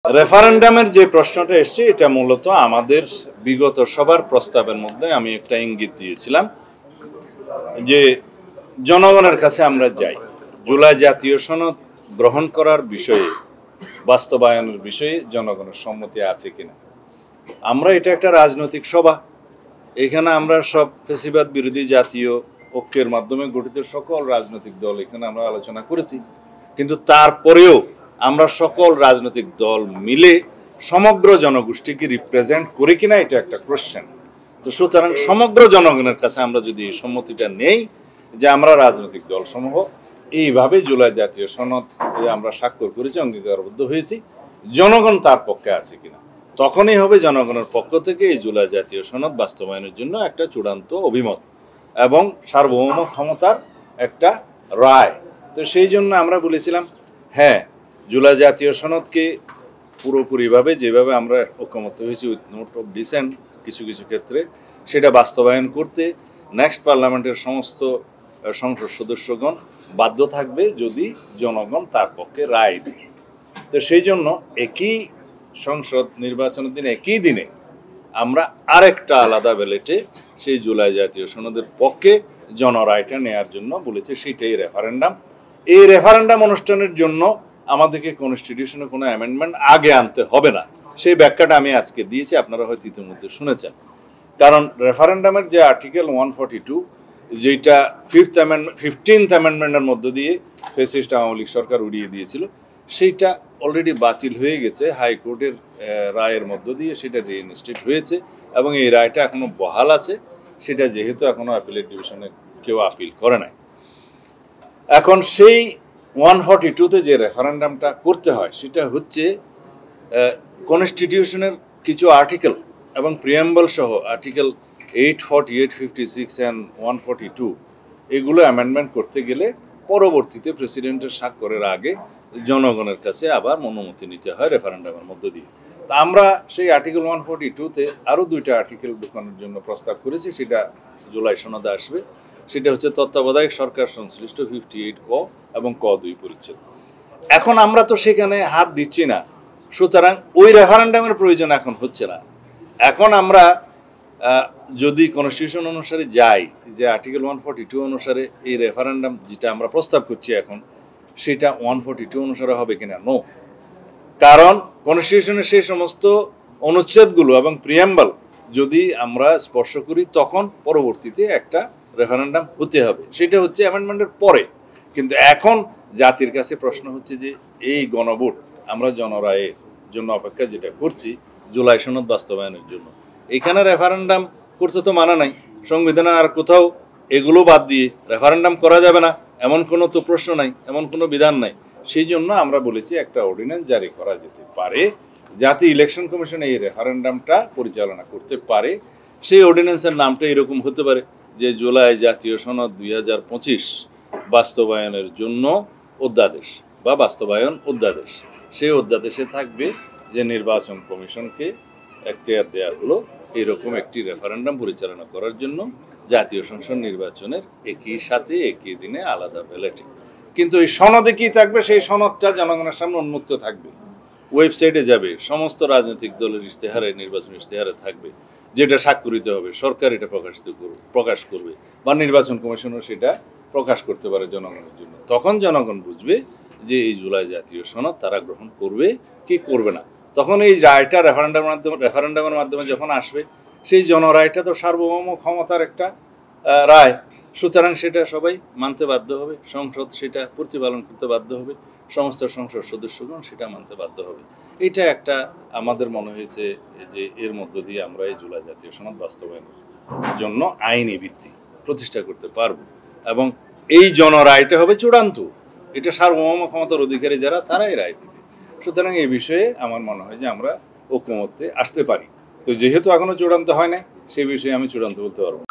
রেফারেন্ডামের যে প্রশ্নটা এসছে এটা মূলত আমাদের বিগত সবার প্রস্তাবের মধ্যে আমি একটা ইঙ্গিত দিয়েছিলাম যে জনগণের কাছে আমরা যাই জুলাই জাতীয় সনদ গ্রহণ করার বিষয়ে বাস্তবায়নের বিষয়ে জনগণের সম্মতি আছে কিনা। আমরা এটা একটা রাজনৈতিক সভা, এখানে আমরা সব ফ্যাসিবাদ বিরোধী জাতীয় ঐক্যের মাধ্যমে গঠিত সকল রাজনৈতিক দল এখানে আমরা আলোচনা করেছি, কিন্তু তারপরেও আমরা সকল রাজনৈতিক দল মিলে সমগ্র জনগোষ্ঠীকে রিপ্রেজেন্ট করি কিনা এটা একটা কোশ্চেন। তো সুতরাং সমগ্র জনগণের কাছে আমরা যদি এই সম্মতিটা নেই যে আমরা রাজনৈতিক দল সমূহ এইভাবে জুলাই জাতীয় সনদ আমরা স্বাক্ষর করেছি, অঙ্গীকারবদ্ধ হয়েছি, জনগণ তার পক্ষে আছে কিনা, তখনই হবে জনগণের পক্ষ থেকে এই জুলাই জাতীয় সনদ বাস্তবায়নের জন্য একটা চূড়ান্ত অভিমত এবং সার্বভৌম ক্ষমতার একটা রায়। তো সেই জন্য আমরা বলেছিলাম হ্যাঁ, জুলাই জাতীয় সনদকে পুরোপুরিভাবে যেভাবে আমরা ঐক্যমত্য হয়েছি উইথ নোট অফ ডিসেন্ট কিছু কিছু ক্ষেত্রে সেটা বাস্তবায়ন করতে নেক্সট পার্লামেন্টের সমস্ত সংসদ সদস্যগণ বাধ্য থাকবে যদি জনগণ তার পক্ষে রায় দেয়। তো সেই জন্য একই সংসদ নির্বাচনের দিনে একই দিনে আমরা আরেকটা আলাদা ব্যালেটে সেই জুলাই জাতীয় সনদের পক্ষে জনরায়টা নেয়ার জন্য বলেছে, সেটাই রেফারেন্ডাম। এই রেফারেন্ডাম অনুষ্ঠানের জন্য আমাদেরকে কনস্টিটিউশনে কোনো অ্যামেন্ডমেন্ট আগে আনতে হবে না, সেই ব্যাখ্যাটা আমি আজকে দিয়েছি, আপনারা হয়তো ইতিমধ্যে শুনেছেন। কারণ রেফারেন্ডামের যে আর্টিকেল 142 যেটা 15th অ্যামেন্ডমেন্টের মধ্য দিয়ে ফ্যাসিস্ট আওয়ামী লীগ সরকার উড়িয়ে দিয়েছিল, সেইটা অলরেডি বাতিল হয়ে গেছে হাইকোর্টের রায়ের মধ্য দিয়ে, সেটা রিইনস্টেট হয়েছে এবং এই রায়টা এখনো বহাল আছে। সেটা যেহেতু এখনো অ্যাপিলেট ডিভিশনে কেউ আপিল করে নাই, এখন সেই 142-তে যে রেফারেন্ডামটা করতে হয় সেটা হচ্ছে কনস্টিটিউশনের কিছু আর্টিকেল এবং প্রিয়াম্বল সহ আর্টিকেল 840, 856 অ্যান্ড 142 এগুলো অ্যামেন্ডমেন্ট করতে গেলে পরবর্তীতে প্রেসিডেন্টের স্বাক্ষরের আগে জনগণের কাছে আবার অনুমতি নিতে হয় রেফারেন্ডামের মধ্য দিয়ে। তা আমরা সেই আর্টিকেল 142-তে আরও 2টা আর্টিকেল ঢোকানোর জন্য প্রস্তাব করেছি, সেটা জুলাই সনদে আসবে। সেটা হচ্ছে তত্ত্বাবধায়ক সরকার সংশ্লিষ্ট 58 ক এবং ক 2 পরিচ্ছেদ। এখন আমরা তো সেখানে হাত দিচ্ছি না, সুতরাং ওই রেফারেন্ডামের প্রয়োজন এখন হচ্ছে না। এখন আমরা যদি কনস্টিটিউশন অনুসারে যাই যে আর্টিকেল 142 অনুসারে এই রেফারেন্ডাম যেটা আমরা প্রস্তাব করছি এখন সেটা 142 অনুসারে হবে কিনা, নো। কারণ কনস্টিটিউশনের সেই সমস্ত অনুচ্ছেদগুলো এবং প্রিয়াম্বল যদি আমরা স্পর্শ করি তখন পরবর্তীতে একটা রেফারেন্ডাম হতে হবে, সেটা হচ্ছে অ্যামেন্ডমেন্টের পরে। কিন্তু এখন জাতির কাছে প্রশ্ন হচ্ছে যে এই গণভোট আমরা জনরায়ের জন্য অপেক্ষা যেটা করছি জুলাই সনদ বাস্তবায়নের জন্য, এখানে রেফারেন্ডাম করতে তো মানা নাই, সংবিধানে আর কোথাও এগুলো বাদ দিয়ে রেফারেন্ডাম করা যাবে না এমন কোনো তো প্রশ্ন নাই, এমন কোনো বিধান নাই। সেই জন্য আমরা বলেছি একটা অর্ডিন্যান্স জারি করা যেতে পারে যাতে ইলেকশন কমিশন এই রেফারেন্ডামটা পরিচালনা করতে পারে। সেই অর্ডিন্যান্সের নামটা এরকম হতে পারে যে জুলাই জাতীয় সনদ 2025 বাস্তবায়নের জন্য অধ্যাদেশ বা বাস্তবায়ন অধ্যাদেশ। সেই অধ্যাদেশে থাকবে যে নির্বাচন কমিশনকে এখতিয়ার দেওয়া হলো এরকম একটি রেফারেন্ডাম পরিচালনা করার জন্য জাতীয় সংসদ নির্বাচনের একই সাথে একই দিনে আলাদা ব্যালটে। কিন্তু এই সনদে কি থাকবে, সেই সনদটা জনগণের সামনে উন্মুক্ত থাকবে, ওয়েবসাইটে যাবে, সমস্ত রাজনৈতিক দলের ইশতেহারে, নির্বাচন ইশতেহারে থাকবে, যেটা স্বাক্ষরিত হবে, সরকার এটা প্রকাশ করবে বা নির্বাচন কমিশনও সেটা প্রকাশ করতে পারে জনগণের জন্য। তখন জনগণ বুঝবে যে এই জুলাই জাতীয় সনদ তারা গ্রহণ করবে কি করবে না। তখন এই রায়টা রেফারেন্ডামের মাধ্যমে যখন আসবে, সেই জনরায়টা তো সার্বভৌম ক্ষমতার একটা রায়, সুতরাং সেটা সবাই মানতে বাধ্য হবে, সংসদ সেটা প্রতিপালন করতে বাধ্য হবে, সমস্ত সংসদ সদস্যগণ সেটা মানতে বাধ্য হবে। এটা একটা আমাদের মনে হয়েছে যে এর মধ্য দিয়ে আমরা এই জুলাই জাতীয় সনদ বাস্তবায়নের জন্য আইনি ভিত্তি প্রতিষ্ঠা করতে পারবো এবং এই জনরায়টা হবে চূড়ান্ত, এটা সার্বভৌম ক্ষমতার অধিকারী যারা তারাই রায় দেবে। সুতরাং এই বিষয়ে আমার মনে হয় যে আমরা ঐক্যমত্যে আসতে পারি। তো যেহেতু এখনো চূড়ান্ত হয় না, সেই বিষয়ে আমি চূড়ান্ত বলতে পারবো।